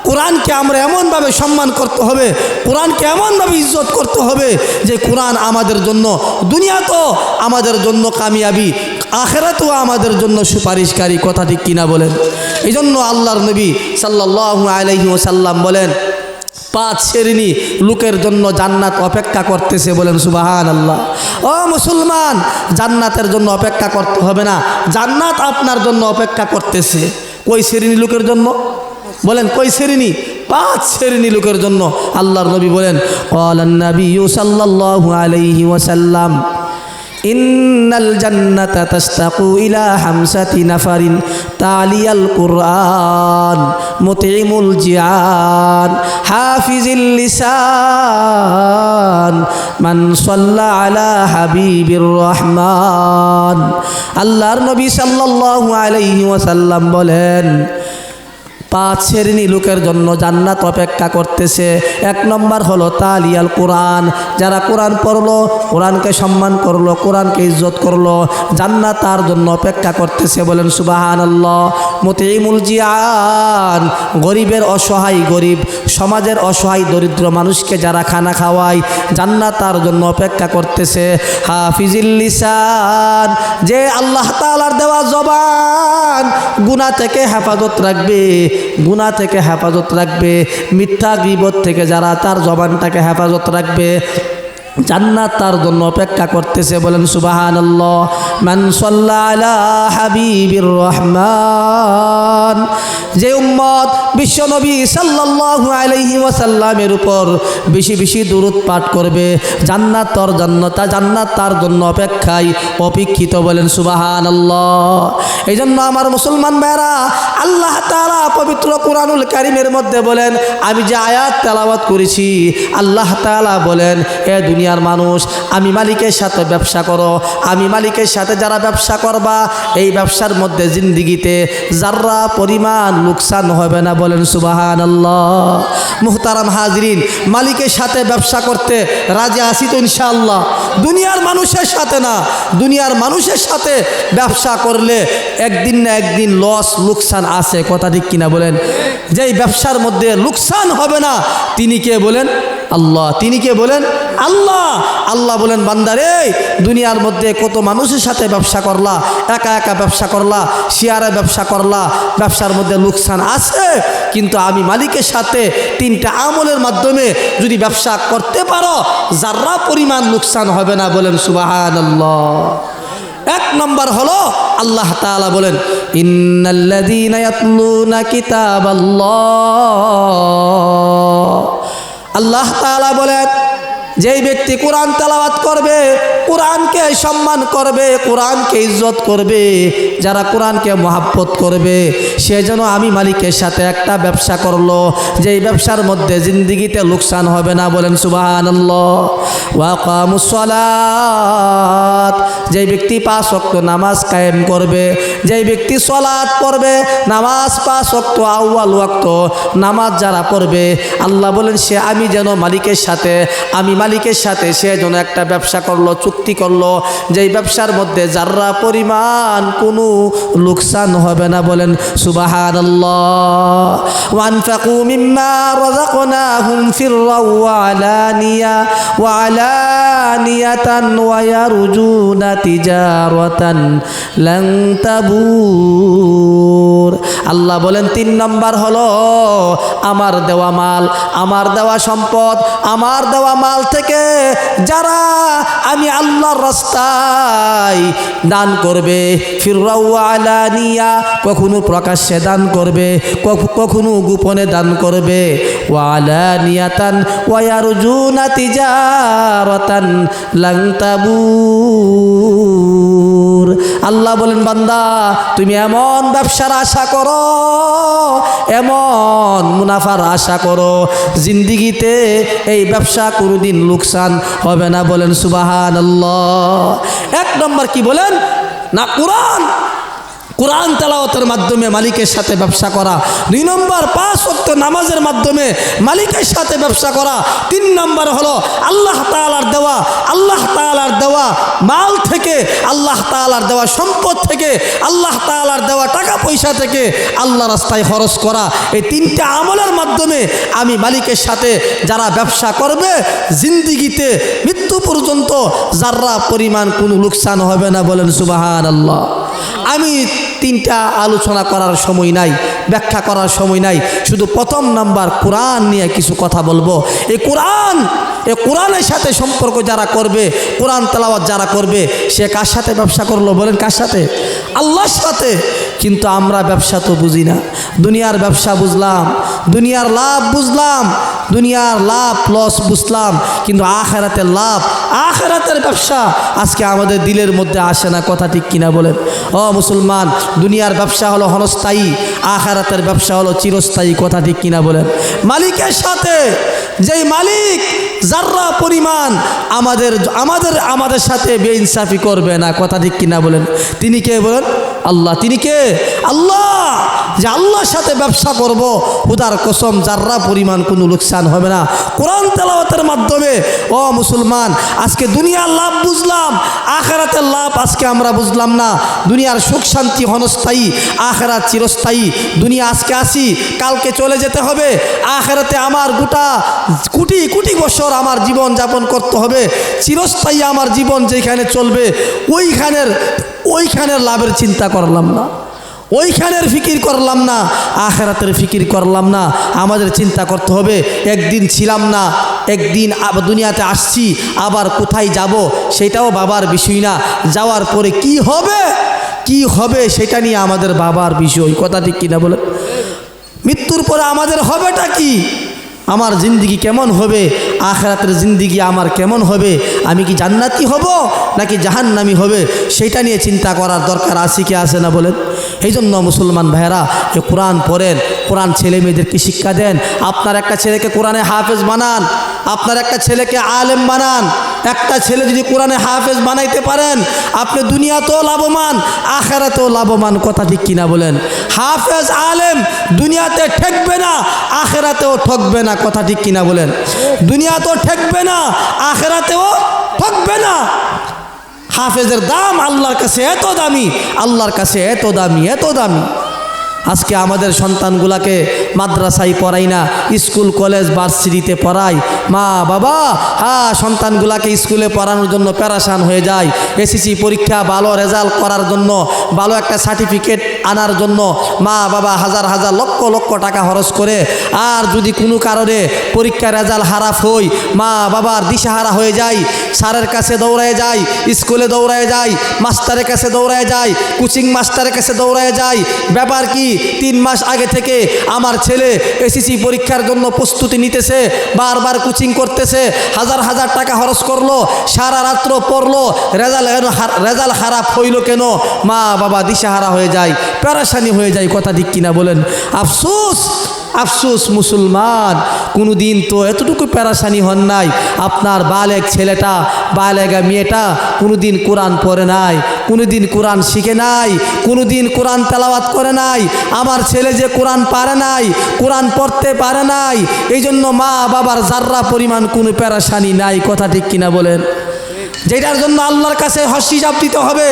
Speaker 1: কোরআনকে আমরা এমনভাবে সম্মান করতে হবে, কোরআনকে এমনভাবে ইজ্জত করতে হবে যে কোরআন আমাদের জন্য দুনিয়াতেও আমাদের জন্য কামিয়াবি, আখিরাতেও আমাদের জন্য সুপারিশকারী। কথা ঠিক কিনা বলেন? এই জন্য আল্লাহর নবী সাল্লাল্লাহু আলাইহি ওয়াসাল্লাম বলেন, 5 শ্রেণী লোকের জন্য জান্নাত অপেক্ষা করতেছে। বলেন সুবহানাল্লাহ। ও মুসলমান, জান্নাতের জন্য অপেক্ষা করতে হবে না, জান্নাত আপনার জন্য অপেক্ষা করতেছে। কই শ্রেণী লোকের জন্য? বলেন কই শ্রেণী? 5 শ্রেণী লোকের জন্য। আল্লাহর নবী বলেন, ক্বালান নাবিয়্যু সাল্লাল্লাহু আলাইহি ওয়াসাল্লাম, ইন্নাল জান্নাতা তাশতাকু ইলা 5 নাফারিন তালিয়াল কুরআন মুতিমুল জিয়ান হাফিজিল লিসান মান সাল্লা আলা হাবিবির রহমান। আল্লাহর নবী সাল্লাল্লাহু আলাইহি ওয়াসাল্লাম বলেন, 5 শ্রেণী লোকের জন্য জান্নাত অপেক্ষা করতেছে। 1 নম্বর হলো তালিয়াল কোরআন, যারা কোরআন পড়লো, কোরআনকে সম্মান করলো, কোরআনকে ইজ্জত করলো, জান্নাত তার জন্য অপেক্ষা করতেছে। বলেন সুবহানাল্লাহ। মুতিমুল জিয়ান, গরিবের অসহায়, গরিব সমাজের অসহায় দরিদ্র মানুষকে যারা খানা খাওয়ায়, জান্নাত তার জন্য অপেক্ষা করতেছে। হাফিজিল লিসান, যে আল্লাহ তাআলার দেওয়া জবান গুনাহ থেকে হেফাজত রাখবে, গুনাহ থেকে হেফাজত রাখবে, মিথ্যা গীবত থেকে যারা তার জবানটাকে হেফাজত রাখবে, জান্নাত তার জন্য অপেক্ষা করতেছে। বলেন সুবহানাল্লাহ। মান সাল্লা আলা হাবিবির রহমান, যে উম্মত বিশ্বনবী সাল্লাল্লাহু আলাইহি ওয়াসাল্লামের উপর বেশি বেশি দুরূদ পাঠ করবে, জান্নাত তার জন্য অপেক্ষায় অপেক্ষিত। বলেন সুবহানাল্লাহ। এই জন্য আমার মুসলমান ভাইরা, আল্লাহ তাআলা পবিত্র কোরআনুল কারীমের মধ্যে বলেন, আমি যে আয়াত তেলাওয়াত করেছি, আল্লাহ তাআলা বলেন, এ দুনিয়ার মানুষ, আমি মালিকের সাথে ব্যবসা করো, আমি মালিকের সাথে যারা ব্যবসা করবা, এই ব্যবসার মধ্যে জিন্দিগিতে যারা পরিমাণ লোকসান হবে না। বলেন সুবহানাল্লাহ। মুহতারাম হাজরিন, মালিকের সাথে ব্যবসা করতে রাজি আছি তো ইনশাআল্লাহ? দুনিয়ার মানুষের সাথে না, দুনিয়ার মানুষের সাথে ব্যবসা করলে একদিন না একদিন লস লোকসান আছে, কথা ঠিক কিনা বলেন? যেই ব্যবসার মধ্যে লোকসান হবে না, তিনি কে বলেন? আল্লাহ। তিনি কে বলেন? আল্লাহ। আল্লাহ বলেন, বান্দারে, দুনিয়ার মধ্যে কত মানুষের সাথে ব্যবসা করলা, একা একা ব্যবসা করলা, শেয়ারে ব্যবসা করলা, ব্যবসার মধ্যে লোকসান আছে, কিন্তু আমি মালিকের সাথে 3টা আমলের মাধ্যমে যদি ব্যবসা করতে পারো, যারা পরিমাণ লোকসান হবে না। বলেন সুবহানাল্লাহ। 1 নম্বর হলো আল্লাহ তাআলা বলেন, ইন্নাল্লাযীনা ইয়াতলুনা কিতাবাল্লাহ, আল্লাহ তাআলা বলেন, যেই ব্যক্তি কোরআন তেলাওয়াত করবে, কোরআনকে সম্মান করবে, কোরআনকে ইজ্জত করবে, যারা কোরআনকে মহাব্বত করবে, সে যেন আমি মালিকের সাথে একটা ব্যবসা করলো, যেই ব্যবসার মধ্যে জিন্দিগিতে লোকসান হবে না। বলেন সুবহানাল্লাহ। ওয়া কামুস সালাত, যেই ব্যক্তি 5 ওয়াক্ত নামাজ কায়েম করবে, যেই ব্যক্তি সালাত পড়বে, নামাজ 5 ওয়াক্ত আউয়াল ওয়াক্ত নামাজ যারা পড়বে, আল্লাহ বলেন, সে আমি যেন মালিকের সাথে, আমি মালিকের সাথে সে যেন একটা ব্যবসা করলো, চুক্তি করলো, যেই ব্যবসার মধ্যে যারা পরিমাণ কোনো লোকসান হবে না। বলেন সুবহানাল্লাহ। ওয়ানফাকু মিম্মা রাযাকনাহুম ফিররাও ওয়া আলানিয়াতান ওয়া ইয়ারজুনা তিজারাতান লান তাবুর। আল্লাহ বলেন, 3 নম্বর হলো আমার দেওয়া মাল, আমার দেওয়া সম্পদ, আমার দেওয়া মাল থেকে যারা আমি আল্লাহর রাস্তায় দান করবে, ফিররাও ওয়া আলানিয়া, কখনো প্রকাশ্যে দান করবে, কখনো গোপনে দান করবে, ওয়া আলানিয়াতান ওয়া ইয়ারজুনা তিজারাতান লান তাবুর। আল্লাহ বলেন, বান্দা, তুমি এমন ব্যবসার আশা করো, এমন মুনাফার আশা করো, জিন্দিগিতে এই ব্যবসা কোনোদিন লোকসান হবে না। বলেন সুবহানাল্লাহ। 1 নম্বর কি বলেন না? কোরআন তেলাওয়াতের মাধ্যমে মালিকের সাথে ব্যবসা করা। 2 নম্বর 5 ওয়াক্ত নামাজের মাধ্যমে মালিকের সাথে ব্যবসা করা। 3 নম্বর হলো আল্লাহ তাআলার দেওয়া মাল থেকে, আল্লাহ তাআলার দেওয়া সম্পদ থেকে, আল্লাহ তাআলার দেওয়া টাকা পয়সা থেকে আল্লাহ রাস্তায় খরচ করা। এই 3টা আমলের মাধ্যমে আমি মালিকের সাথে যারা ব্যবসা করবে, জিন্দিগিতে মৃত্যু পর্যন্ত যারা পরিমাণ কোনো লোকসান হবে না। বলেন সুবহানাল্লাহ। আমি 3টা আলোচনা করার সময় নাই, ব্যাখ্যা করার সময় নাই, শুধু 1 নাম্বার কোরআন নিয়ে কিছু কথা বলবো। এই কোরআনের সাথে সম্পর্ক যারা করবে, কোরআন তেলাওয়াত যারা করবে, সে কার সাথে ব্যবসা করলো? বলেন কার সাথে? আল্লাহর সাথে। কিন্তু আমরা ব্যবসা তো বুঝি না, দুনিয়ার ব্যবসা বুঝলাম, দুনিয়ার লাভ বুঝলাম, দুনিয়ার লাভ লস বুঝলাম, কিন্তু আখিরাতের লাভ, আখিরাতের ব্যবসা আজকে আমাদের দিলের মধ্যে আসে না। কথা ঠিক কিনা বলেন? ও মুসলমান, দুনিয়ার ব্যবসা হলো ক্ষণস্থায়ী, আখিরাতের ব্যবসা হলো চিরস্থায়ী। কথা ঠিক কিনা বলেন? মালিকের সাথে, যেই মালিক যাররা পরিমাণ আমাদের সাথে বেইনসাফি করবে না। কথা ঠিক কিনা বলেন? তিনি কে বলেন? আল্লাহ। তিনি কে? আল্লাহ। যে আল্লাহর সাথে ব্যবসা করব, খুদার কসম যাররা পরিমাণ কোনো লোকসান হবে না। কোরআন তেলাওয়াতের মাধ্যমে ও মুসলমান, আজকে দুনিয়ার লাভ বুঝলাম, আখিরাতের লাভ আজকে আমরা বুঝলাম না। দুনিয়ার সুখ শান্তি ক্ষণস্থায়ী, আখিরাত চিরস্থায়ী। দুনিয়া আজকে আসি, কালকে চলে যেতে হবে। আখিরাতে আমার গোটা কোটি কোটি বছর আমার জীবন যাপন করতে হবে। চিরস্থায়ী আমার জীবন যেখানে চলবে, ওইখানের লাভের চিন্তা করলাম না, ওইখানের ফিকির করলাম না, আখিরাতের ফিকির করলাম না। আমাদের চিন্তা করতে হবে, একদিন ছিলাম না, একদিন দুনিয়াতে আসছি, আবার কোথায় যাব সেটাও বাবার বিষয় না। যাওয়ার পরে কি হবে সেটা নিয়ে আমাদের বাবার বিষয়। কথা ঠিক কিনা বলে? মৃত্যুর পরে আমাদের হবেটা কি? আমার জিন্দিগি কেমন হবে? আখিরাতের জিন্দিগি আমার কেমন হবে? আমি কি জান্নাতি হব নাকি জাহান্নামী হবে? সেটা নিয়ে চিন্তা করার দরকার আছে কি আছে না বলেন? এই জন্য মুসলমান ভাইয়েরা, যে কোরআন পড়েন, কোরআন ছেলে মেয়েদেরকে শিক্ষা দেন। আপনার একটা ছেলেকে কোরআনে হাফেজ বানান, আপনার একটা ছেলেকে আলেম বানান। একটা ছেলে যদি কোরআনে হাফেজ বানাইতে পারেন, আপনি দুনিয়াতেও লাভবান, আখিরাতেও লাভবান। কথা ঠিক কিনা বলেন? হাফেজ আলেম দুনিয়াতে ঠকবে না, আখিরাতেও ঠকবে না। কথা ঠিক কিনা বলেন? দুনিয়াতেও ঠকবে না, আখিরাতেও ঠকবে না। হাফেজের দাম আল্লাহর কাছে এত দামি, আল্লাহর কাছে এত দামি, এত দামি। আজকে আমাদের সন্তানগুলাকে মাদ্রাসায় পড়াই না, স্কুল কলেজ ভার্সিটিতে পড়াই। মা বাবা সন্তানগুলাকে স্কুলে পড়ানোর জন্য প্যারাসান হয়ে যায়। এসএসসি পরীক্ষা ভালো রেজাল্ট করার জন্য, ভালো একটা সার্টিফিকেট আনার জন্য মা বাবা হাজার হাজার লক্ষ লক্ষ টাকা খরচ করে। আর যদি কোনো কারণে পরীক্ষার রেজাল্ট খারাপ হয়, মা বাবার দিশাহারা হয়ে যায়, স্যারের কাছে দৌড়ায় যায়, স্কুলে দৌড়ায় যায়, মাস্টারের কাছে দৌড়ায় যায়, কোচিং মাস্টারের কাছে দৌড়ায় যায়। ব্যাপার কি? 3 মাস আগে থেকে আমার ছেলে এসএসসি পরীক্ষার জন্য প্রস্তুতি নিতেছে, বারবার কোচিং করতেছে, হাজার হাজার টাকা খরচ করলো, সারা রাত্র পড়লো, রেজাল্ট খারাপ হইল কেন? মা বাবা দিশাহারা হয়ে যায়, পেরেশানি হয়ে যায়। কথা ঠিক কিনা বলেন? আফসোস, আফসোস মুসলমান, কোনো দিন তো এতটুকু পেরেশানি হন নাই। আপনার বালেক ছেলেটা, বালেগা মেয়েটা কোনো দিন কোরআন পড়ে নাই, কোনো দিন কোরআন শিখে নাই, কোনো দিন কোরআন তেলাওয়াত করে নাই। আমার ছেলে যে কোরআন পারে নাই, কোরআন পড়তে পারে নাই, এই জন্য মা বাবার যাররা পরিমাণ কোনো পেরেশানি নাই। কথা ঠিক কিনা বলেন? যেটার জন্য আল্লাহর কাছে হিসাব দিতে হবে,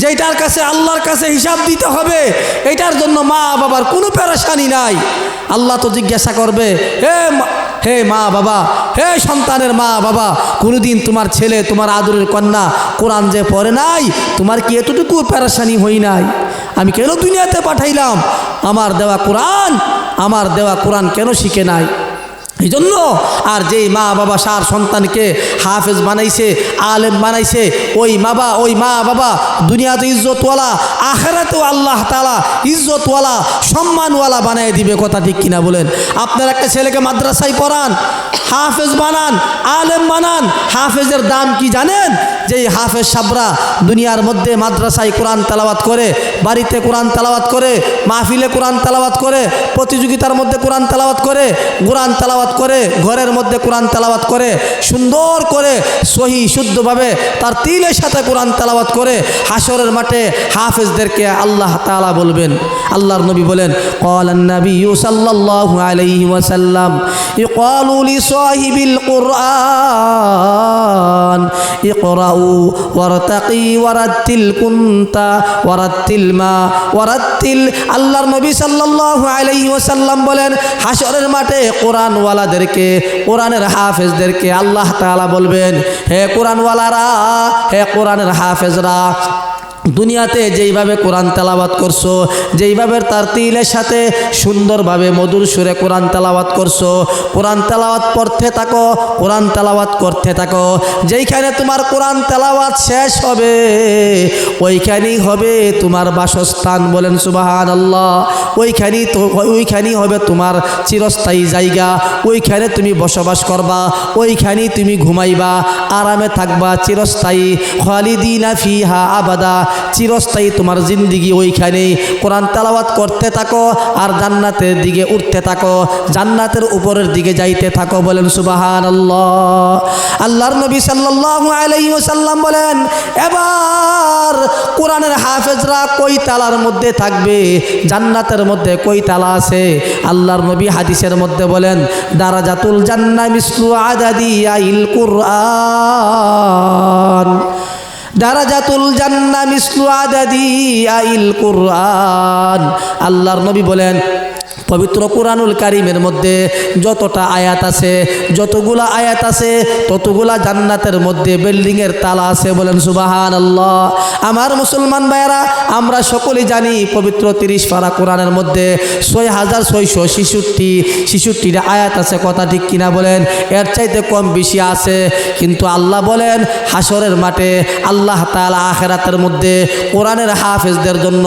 Speaker 1: যেটার কাছে আল্লাহর কাছে হিসাব দিতে হবে, এটার জন্য মা বাবার কোনো পেরেশানি নাই। আল্লাহ তো জিজ্ঞাসা করবে, হে মা বাবা, হে সন্তানের মা বাবা, কোনোদিন তোমার ছেলে, তোমার আদরের কন্যা কোরআন যে পড়ে নাই, তোমার কি এতটুকু পেরেশানি হই নাই? আমি কেন দুনিয়াতে পাঠাইলাম? আমার দেওয়া কোরআন কেন শিখে নাই? এই জন্য আর যেই মা বাবা সার সন্তানকে হাফেজ বানাইছে, আলেম বানাইছে, ওই মা বাবা দুনিয়াতে ইজ্জতওয়ালা, আখিরাতেও আল্লাহ তাআলা ইজ্জতওয়ালা, সম্মানওয়ালা বানায় দিবে। কথা ঠিক কিনা বলেন? আপনার একটা ছেলেকে মাদ্রাসায় পড়ান, হাফেজ বানান, আলেম বানান। হাফেজের দাম কি জানেন? যেই হাফেজ সাবরা দুনিয়ার মধ্যে মাদ্রাসায় কোরআন তেলাওয়াত করে, বাড়িতে কোরআন তেলাওয়াত করে, মাহফিলে কোরআন তেলাওয়াত করে, প্রতিযোগিতার মধ্যে কোরআন তেলাওয়াত করে, কোরআন তেলাওয়াত করে, ঘরের মধ্যে কোরআন তেলাওয়াত করে, সুন্দর করে সহি শুদ্ধভাবে তার তিলের সাথে কোরআন তেলাওয়াত করে, হাসরের মাঠে হাফেজদেরকে আল্লাহ তাআলা বলবেন, আল্লাহর নবী বলেন, ক্বালান নাবিয়্যু সাল্লাল্লাহু আলাইহি ওয়াসাল্লাম ইক্বালু লিসাহিবিল কুরআন ইকরাউ ওয়ারতাকি ওয়ারাত্তিল কুনতা ওয়ারাত্তিল মা ওয়ারাত্তিল। আল্লাহর নবী সাল্লাল্লাহু আলাইহি ওয়াসাল্লাম বলেন, হাসরের মাঠে কোরআনওয়ালাদেরকে, কোরআনের হাফেজদেরকে আল্লাহ তাআলা বলবেন, হে কোরআনওয়ালারা, হে কোরআনের হাফেজরা, দুনিয়াতে যেইভাবে কোরআন তেলাওয়াত করছো, যেইভাবে তার তিলের সাথে সুন্দরভাবে মধুর সুরে কোরআন তেলাওয়াত করছো, কোরআন তেলাওয়াত পড়তে থাকো, কোরআন তেলাওয়াত করতে থাকো। যেইখানে তোমার কোরআন তেলাওয়াত শেষ হবে, ওইখানেই হবে তোমার বাসস্থান। বলেন সুবহানাল্লাহ। ওইখানেই হবে তোমার চিরস্থায়ী জায়গা, ওইখানে তুমি বসবাস করবা, ওইখানেই তুমি ঘুমাইবা, আরামে থাকবা চিরস্থায়ী। খালিদিনা ফিহা আবাদা, চিরস্থায়ী তোমার জিন্দিগি ওইখানেই। কোরআন তেলাওয়াত করতে থাকো আর জান্নাতের দিকে উঠতে থাকো, জান্নাতের উপরের দিকে যাইতে থাকো। বলেন সুবহানাল্লাহ। আল্লাহর নবী সাল্লাল্লাহু আলাইহি ওয়াসাল্লাম বলেন, এবার কোরআনের হাফেজরা কই তালার মধ্যে থাকবে? জান্নাতের মধ্যে কই তালা আছে? আল্লাহর নবী হাদিসের মধ্যে বলেন, দারাজাতুল জান্নাহ মিসলু আদাদি আইল কুরআন। দারাজাতুল জান্নাহ মিসলু আদাদি আইল কুরআন। আল্লাহর নবী বলেন, পবিত্র কুরআনুল কারীমের মধ্যে যতটা আয়াত আছে, যতগুলা আয়াত আছে ততগুলা জান্নাতের মধ্যে বিল্ডিংয়ের তালা আছে। বলেন সুবহানাল্লাহ। আমার মুসলমান ভাইয়েরা, আমরা সকলেই জানি পবিত্র 30 পারা কোরআনের মধ্যে 6666টা আয়াত আছে। কথা ঠিক কিনা বলেন? এর চাইতে কম বেশি আছে, কিন্তু আল্লাহ বলেন হাসরের মাঠে আল্লাহ তাআলা আখিরাতের মধ্যে কোরআনের হাফেজদের জন্য,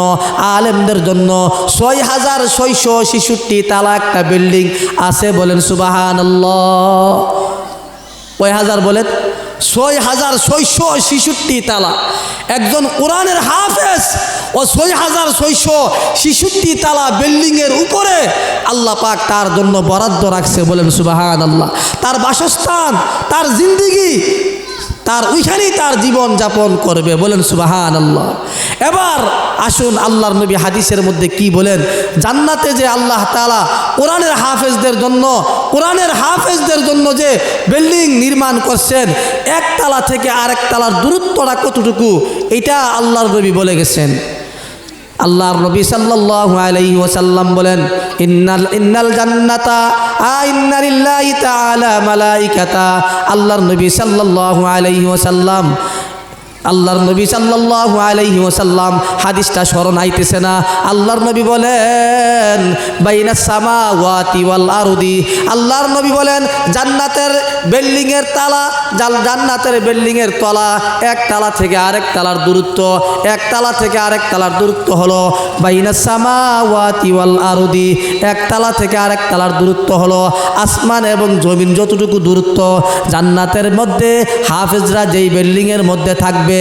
Speaker 1: আলেমদের জন্য 6666 তালা একটা বিল্ডিং আছে। বলেন সুবহানাল্লাহ। কয় হাজার বলেন? 6666 তালা। একজন কোরআনের হাফেজ ও 6666 তালা বিল্ডিংয়ের উপরে আল্লাহ পাক তার জন্য বরাদ্দ রাখছে। বলেন সুবহানাল্লাহ। তার বাসস্থান, তার জিন্দিগি, তার ওইখানেই তার জীবন যাপন করবে। বলেন সুবহানাল্লাহ। এবার আসুন আল্লাহর নবী হাদিসের মধ্যে কি বলেন? জান্নাতে যে আল্লাহ তাআলা কোরআনের হাফেজদের জন্য যে বিল্ডিং নির্মাণ করছেন, এক তালা থেকে আরেক তালার দূরত্বটা কতটুকু, এটা আল্লাহর নবী বলে গেছেন। আল্লাহর নবী সাল্লাল্লাহু আলাইহি ওয়াসাল্লাম বলেন, ইন্নাল জান্নাতা ইন্না লিল্লাহি তাআলা মালাইকাতা। আল্লাহর নবী সাল্লাল্লাহু আলাইহি ওয়াসাল্লাম হাদিসটা স্মরণ আইতেছে না। আল্লাহর নবী বলেন, বাইনাস সামাওয়াতি ওয়াল আরদি। আল্লাহর নবী বলেন, জান্নাতের বিল্ডিংয়ের তলা এক তালা থেকে আরেক তালার দূরত্ব, এক তালা থেকে আরেক তালার দূরত্ব হলো বাইনাস সামাওয়াতি ওয়াল আরদি। এক তালা থেকে আরেক তালার দূরত্ব হলো আসমান এবং জমিন যতটুকু দূরত্ব। জান্নাতের মধ্যে হাফেজরা যেই বিল্ডিংয়ের মধ্যে থাকবে,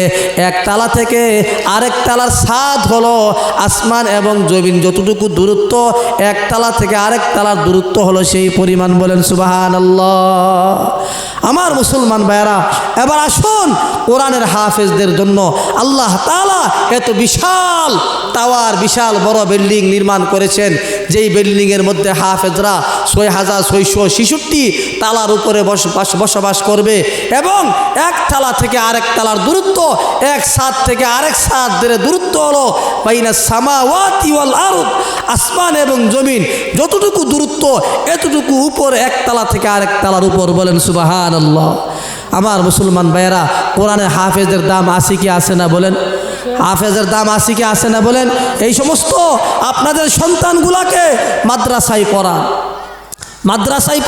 Speaker 1: এক তালা থেকে আরেক তালার ছাদ হলো আসমান এবং জমিন যতটুকু দূরত্ব, এক তালা থেকে আরেক তালার দূরত্ব হলো সেই পরিমাণ। বলেন সুবহানাল্লাহ। আমার মুসলমান ভাইয়েরা, এবার আসুন কোরআনের হাফেজদের জন্য আল্লাহ তাআলা এত বিশাল টাওয়ার, বিশাল বড় বিল্ডিং নির্মাণ করেছেন, যেই বিল্ডিংয়ের মধ্যে হাফেজরা 6666 তালার উপরে বসবাস করবে এবং এক তালা থেকে আরেক তালার দূরত্ব, এক ছাদ থেকে আরেক ছাদের দূরত্ব হলো বাইনাস সামাওয়াতি ওয়াল আরদ। আসমান এবং জমিন যতটুকু দূরত্ব, এতটুকু উপর, এক তালা থেকে আরেক তালার উপর। বলেন সুবহানাল্লাহ। আমার মুসলমান ভাইয়েরা, কোরআনের হাফেজের দাম আছে কি আছে না বলেন? হাফেজের দাম আছে কি আছে না বলেন? এই সমস্ত আপনাদের সন্তানগুলাকে মাদ্রাসায়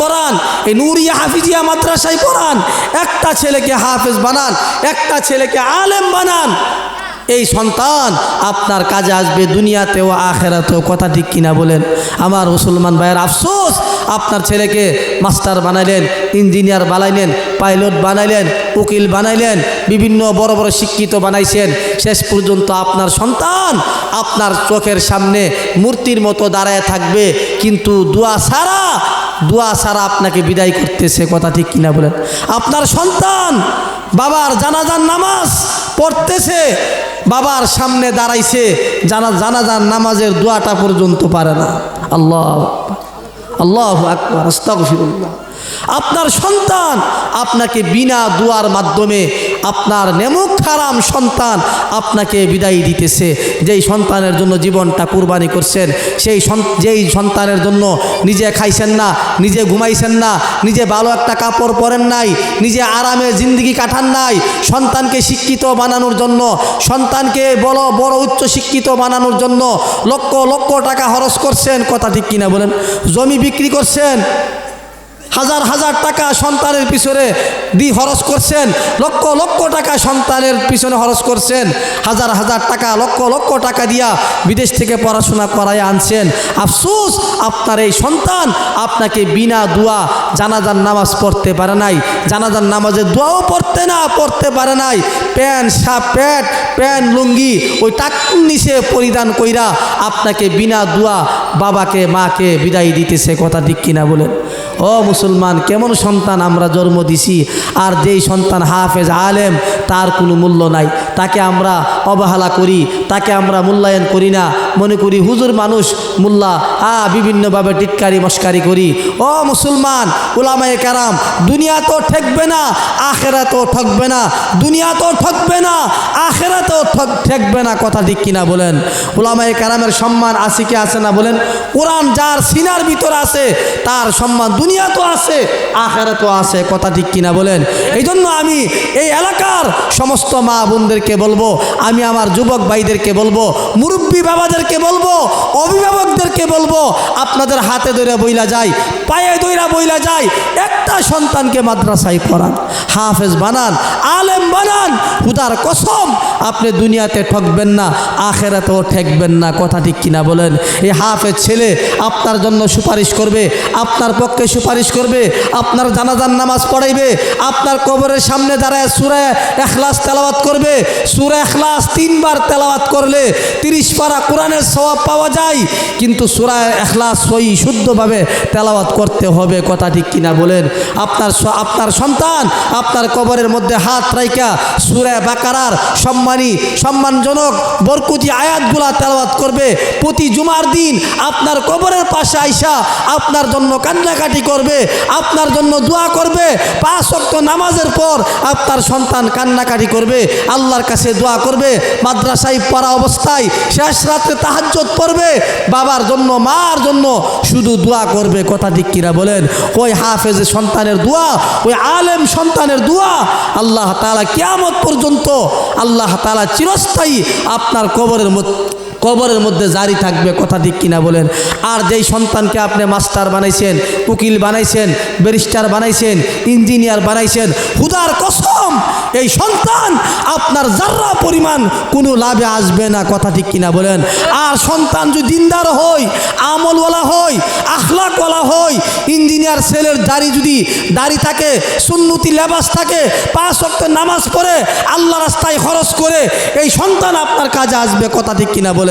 Speaker 1: পড়ান, এই নুরিয়া হাফিজিয়া মাদ্রাসায় পড়ান। একটা ছেলেকে হাফেজ বানান, একটা ছেলেকে আলেম বানান। এই সন্তান আপনার কাজে আসবে দুনিয়াতেও আখেরাতেও। কথা ঠিক কিনা বলেন? আমার মুসলমান ভাইয়ের আফসোস, আপনার ছেলেকে মাস্টার বানাইলেন, ইঞ্জিনিয়ার বানাইলেন, পাইলট বানাইলেন, উকিল বানাইলেন, বিভিন্ন বড় বড় শিক্ষিত বানাইছেন, শেষ পর্যন্ত আপনার সন্তান আপনার চোখের সামনে মূর্তির মতো দাঁড়ায় থাকবে, কিন্তু দোয়া ছাড়া আপনাকে বিদায় করতেছে। কথা ঠিক কিনা বলেন? আপনার সন্তান বাবার জানাজার নামাজ পড়তেছে, বাবার সামনে দাঁড়াইছে, জানাজার নামাজের দোয়াটা পর্যন্ত পারে না। আল্লাহু আকবার, আস্তাগফিরুল্লাহ। আপনার সন্তান আপনাকে বিনা দুয়ার মাধ্যমে, আপনার নেমুখ হারাম সন্তান আপনাকে বিদায় দিতেছে। যেই সন্তানের জন্য জীবনটা কুরবানি করছেন, যেই সন্তানের জন্য নিজে খাইছেন না, নিজে ঘুমাইছেন না, নিজে ভালো একটা কাপড় পরেন নাই, নিজে আরামে জিন্দগি কাটান নাই, সন্তানকে শিক্ষিত বানানোর জন্য, সন্তানকে বড় উচ্চ শিক্ষিত বানানোর জন্য লক্ষ লক্ষ টাকা খরচ করছেন। কথা ঠিক কিনা বলেন? জমি বিক্রি করছেন, হাজার হাজার টাকা সন্তানের পিছনে খরচ করছেন, লক্ষ লক্ষ টাকা সন্তানের পিছনে খরচ করছেন, হাজার হাজার টাকা লক্ষ লক্ষ টাকা দিয়া বিদেশ থেকে পড়াশোনা করায় আনছেন। আফসোস, আপনার এই সন্তান আপনাকে বিনা দোয়া জানাজার নামাজ পড়তে পারে নাই, জানাজার নামাজের দোয়াও পড়তে পারে নাই। প্যান্ট লুঙ্গি ওই টাকুর নিচে পরিধান কইরা আপনাকে বিনা দোয়া বাবাকে মাকে বিদায় দিতেছে। কথা ঠিক কিনা বলেন? ও মুসলমান, কেমন সন্তান আমরা জন্ম দিছি। আর যেই সন্তান হাফেজ আলেম, তার কোনো মূল্য নাই, তাকে আমরা অবহেলা করি, তাকে আমরা মূল্যায়ন করি না, মনে করি হুজুর মানুষ, মোল্লা, বিভিন্নভাবে টিটকারি মস্কারি করি। ও মুসলমান, উলামায়ে কেরাম, দুনিয়া তো ঠেকবে না, আখেরাতেও ঠকবে না, দুনিয়া তো ঠকবে না, আখেরাতেও ঠেকবে না। কথা ঠিক কিনা বলেন? উলামায়ে কেরামের সম্মান আছে কি আছে না বলেন? কোরআন যার সিনার ভিতর আছে তার সম্মান দুনিয়া তো আছে, আখেরাতেও আছে। কথা ঠিক কিনা বলেন? এই জন্য আমি এই এলাকার সমস্ত মা বোনদেরকে বলবো, আমি আমার যুবক ভাইদেরকে বলবো, মুরব্বী বাবাদেরকে বলবো, অভিভাবকদেরকে বলবো, আপনাদের হাতে ধরে বইলা যায়, পায়ে ধরে বইলা যায়, একটা সন্তানকে মাদ্রাসায় পড়ান, হাফেজ বানান, আলেম বানান। খুদার কসম, আপনি দুনিয়াতে ঠকবেন না, আখেরাতেও ঠেকবেন না। কথা ঠিক কিনা বলেন? এই হাফেজ ছেলে আপনার জন্য সুপারিশ করবে, আপনার পক্ষে সুপারিশ করবে, আপনার জানাজার নামাজ পড়াইবে, আপনার কবরের সামনে দাঁড়ায় সূরা ইখলাস তেলাওয়াত করবে। সূরা ইখলাস 3 বার তেলাওয়াত করলে 30 পারা কোরআনের সওয়াব পাওয়া যায়, কিন্তু সূরা ইখলাস সহি শুদ্ধভাবে তেলাওয়াত করতে হবে। কথা ঠিক কিনা বলেন? আপনার সন্তান আপনার কবরের মধ্যে হাত রাইখা সূরা বাকারার সম্মানজনক বরকতি আয়াতগুলা তেলাওয়াত করবে। প্রতি জুমার দিন আপনার কবরের পাশে আইসা আপনার জন্য কান্নাকাটি করবে, আপনার জন্য দোয়া করবে। 5 ওয়াক্ত নামাজের পর আপনার সন্তান কান্নাকাটি করবে, আল্লাহর কাছে দোয়া করবে। মাদ্রাসায় পড়া অবস্থায় শেষ রাতে তাহাজ্জুদ পড়বে, বাবার জন্য মার জন্য শুধু দোয়া করবে। কথা ঠিক কিনা বলেন? ওই হাফেজ সন্তানের দোয়া, ওই আলেম সন্তানের দোয়া আল্লাহ তাআলা কিয়ামত পর্যন্ত, আল্লাহ তাআলা চিরস্থায়ী আপনার কবরের মধ্যে জারি থাকবে। কথা ঠিক কিনা বলেন? আর যেই সন্তানকে আপনি মাস্টার বানাইছেন, উকিল বানাইছেন, ব্যারিস্টার বানাইছেন, ইঞ্জিনিয়ার বানাইছেন, খুদার কসম এই সন্তান আপনার যার্রা পরিমাণ কোনো লাভে আসবে না। কথা ঠিক কিনা বলেন? আর সন্তান যদি দিনদার হয়, আমলওয়ালা হয়, আখলাকওয়ালা হয়, ইঞ্জিনিয়ার ছেলের যদি দাড়ি থাকে, সুন্নতি লেবাস থাকে, 5 ওয়াক্ত নামাজ পড়ে, আল্লাহ রাস্তায় খরচ করে, এই সন্তান আপনার কাজে আসবে। কথা ঠিক কিনা বলেন?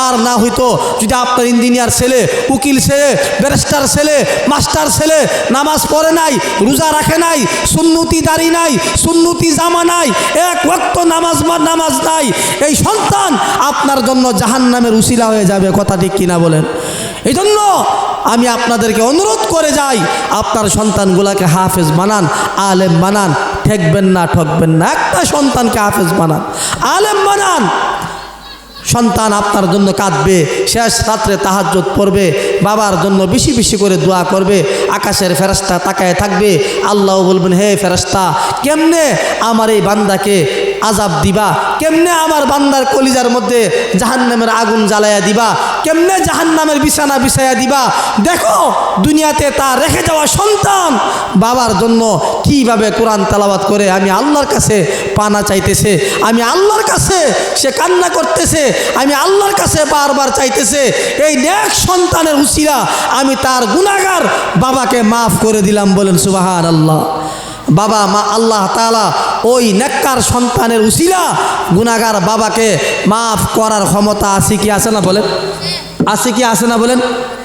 Speaker 1: আর না হইতো যদি আপনার ইঞ্জিনিয়ার ছেলে, উকিল ছেলে, ব্যারিস্টার ছেলে, মাস্টার ছেলে নামাজ পড়ে নাই, রোজা রাখে নাই, সুন্নতি দাড়ি নাই, সুন্নতি জামা নাই, 1 ওয়াক্ত নামাজ নাই, এই সন্তান আপনার জন্য জাহান্নামের উসিলা হয়ে যাবে। কথা ঠিক কিনা বলেন? এই জন্য আমি আপনাদেরকে অনুরোধ করে যাই, আপনার সন্তানগুলাকে হাফেজ বানান, আলেম বানান, ঠেকবেন না, ঠকবেন না। একটা সন্তানকে হাফেজ বানান, আলেম বানান। সন্তান আপনার জন্য কাঁদবে, শেষ রাত্রে তাহাজ্জুদ পড়বে, বাবার জন্য বেশি বেশি করে দোয়া করবে। আকাশের ফেরেশতা তাকায় থাকবে, আল্লাহ বলবেন, হে ফেরেশতা, কেমনে আমার এই বান্দাকে আজাব দিবা, কেমনে আমার বান্দার কলিজার মধ্যে জাহান্নামের আগুন জ্বালায়া দিবা, কেমনে জাহান্নামের বিছানা বিছায়া দিবা। দেখো দুনিয়াতে তার রেখে যাওয়া সন্তান বাবার জন্য কিভাবে কোরআন তেলাওয়াত করে আমি আল্লাহর কাছে পানা চাইতেছে, আমি আল্লাহর কাছে সে কান্না করতেছে, আমি আল্লাহর কাছে বারবার চাইতেছে। এই নেক সন্তানের উসিলা আমি তার গুনাহগার বাবাকে মাফ করে দিলাম। বলেন সুবহানাল্লাহ। বাবা মা আল্লাহ তাআলা ওই নেককার সন্তানের উসিলা গুনাহগার বাবাকে মাফ করার ক্ষমতা আছে কি আছে না বলেন? আছে কি আছে না বলেন?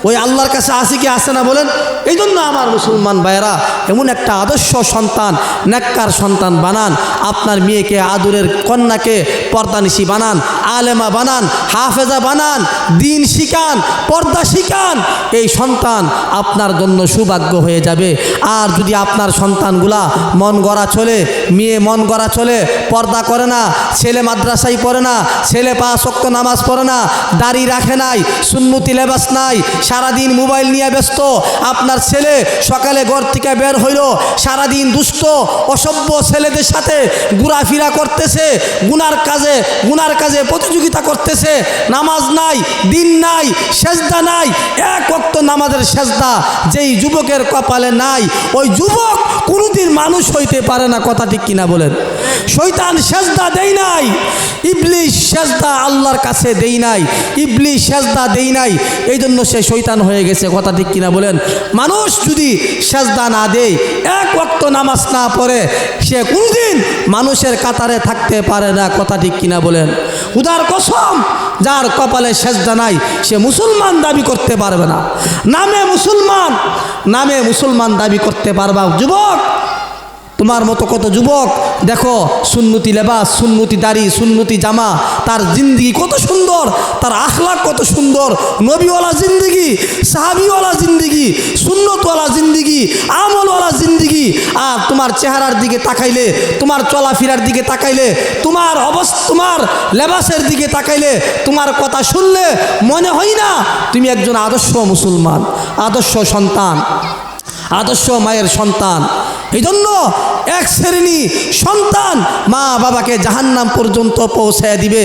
Speaker 1: ওই আল্লাহর কাছে আছে কি আছে না বলেন? এই জন্য আমার মুসলমান ভাইয়েরা, এমন একটা আদর্শ সন্তান, নেককার সন্তান বানান। আপনার মেয়েকে, আদরের কন্যাকে পর্দানিশী বানান, আলেমা বানান, হাফেজা বানান, দিন শিখান, পর্দা শিখান। এই সন্তান আপনার জন্য সৌভাগ্য হয়ে যাবে। আর যদি আপনার সন্তানগুলা মন গড়া চলে, মেয়ে মন গড়া চলে, পর্দা করে না, ছেলে মাদ্রাসায় পড়ে না, ছেলে 5 ওয়াক্ত নামাজ পড়ে না, দাড়ি রাখে নাই, সুন্নতি লেবাস নাই, সারাদিন মোবাইল নিয়ে ব্যস্ত। আপনার ছেলে সকালে ঘর থেকে বের হইল, সারাদিন দুষ্ট অসভ্য ছেলেদের সাথে ঘোরাফেরা করতেছে, গুনার কাজে প্রতিযোগিতা করতেছে। নামাজ নাই, দিন নাই, সেজদা নাই, এক ওয়াক্ত নামাজের সেজদা যেই যুবকের কপালে নাই, ওই যুবক কোনোদিন মানুষ হইতে পারে না। কথা ঠিক কিনা বলেন? শয়তান সেজদা দেই নাই, ইবলিস সেজদা আল্লাহর কাছে দেই নাই, ইবলিস সেজদা দেই নাই, এই জন্য সে শয়তান হয়ে গেছে। কথা ঠিক কিনা বলেন? মানুষ যদি সেজদা না দেয়, এক ওয়াক্ত নামাজ না পড়ে, সে কোনোদিন মানুষের কাতারে থাকতে পারে না। কথা ঠিক কিনা বলেন? খোদার কসম, যার কপালে সেজদা নাই সে মুসলমান দাবি করতে পারবে না। নামে মুসলমান দাবি করতে পারবা। যুবক, তোমার মতো কত যুবক দেখো, সুন্নতি লেবাস, সুন্নতি দাড়ি, সুন্নতি জামা, তার জিন্দগি কত সুন্দর, তার আখলাক কত সুন্দর, নবীওয়ালা জিন্দগি, সাহাবিওয়ালা জিন্দগি, সুন্নতওয়ালা জিন্দগি, আমলওয়ালা জিন্দগি। আর তোমার চেহারার দিকে তাকাইলে, তোমার চলাফেরার দিকে তাকাইলে, তোমার তোমার লেবাসের দিকে তাকাইলে, তোমার কথা শুনলে মনে হয় না তুমি একজন আদর্শ মুসলমান, আদর্শ সন্তান, আদর্শ মায়ের সন্তান। এই জন্য এক শ্রেণী সন্তান মা বাবাকে জাহান্নাম পর্যন্ত পৌঁছায় দিবে,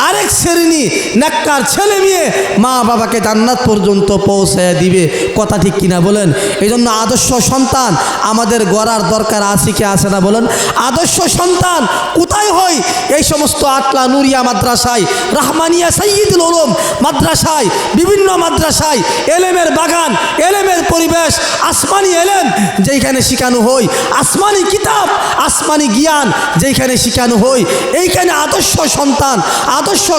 Speaker 1: আরেক শ্রেণী নেককার ছেলে মেয়ে মা বাবাকে জান্নাত পর্যন্ত পৌঁছায় দিবে। কথা ঠিক কিনা বলেন? এই জন্য আদর্শ সন্তান আমাদের গড়ার দরকার আছে কি আছে না বলেন? আদর্শ সন্তান কোথায় হয়? এই সমস্ত আটলা নুরিয়া মাদ্রাসায়, রাহমানিয়া সাইয়্যিদুল উলুম মাদ্রাসায়, বিভিন্ন মাদ্রাসায় এলেমের বাগান, এলেমের পরিবেশ, আসমানি এলেম যেইখানে শেখানো হয়, আসমানি কিতাব, আসমানি জ্ঞান যেইখানে শেখানো হয়, এইখানে আদর্শ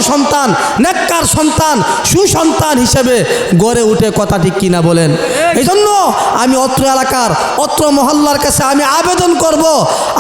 Speaker 1: সন্তান, নেককার সন্তান, সুসন্তান হিসেবে গড়ে উঠে। কথা ঠিক কিনা বলেন? এই জন্য আমি অত্র এলাকার, অত্র মহল্লার কাছে আমি আবেদন করব,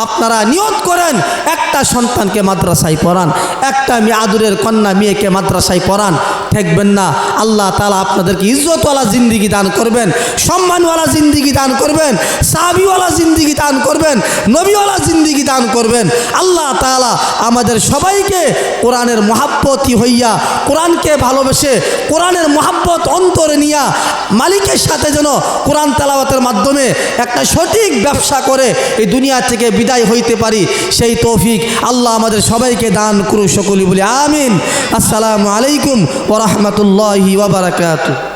Speaker 1: আপনারা নিয়ত করেন একটা সন্তানকে মাদ্রাসায় পড়ান, একটা আদরের কন্যা মেয়েকে মাদ্রাসায় পড়ান। ঠেকবেন না। আল্লাহ তাআলা আপনাদেরকে ইজ্জতওয়ালা জিন্দিগি দান করবেন, সম্মানওয়ালা জিন্দিগি দান করবেন, সাহাবীওয়ালা জিন্দিগি দান করবেন, নবীওয়ালা জিন্দিগি দান করবেন। আল্লাহ তাআলা আমাদের সবাইকে কোরআনের মহাব্বতি হইয়া, কোরআনকে ভালোবেসে, কোরআনের মহাব্বত অন্তরে নিয়া মালিকের সাথে যেন কোরআন তেলাওয়াতের মাধ্যমে একটা সঠিক ব্যবসা করে এই দুনিয়া থেকে বিদায় হইতে পারি, সেই তৌফিক আল্লাহ আমাদের সবাইকে দান করুন। সকলেই বলি আমিন। আসসালামু আলাইকুম ওয়া রাহমাতুল্লাহি ওয়া বারাকাতুহু।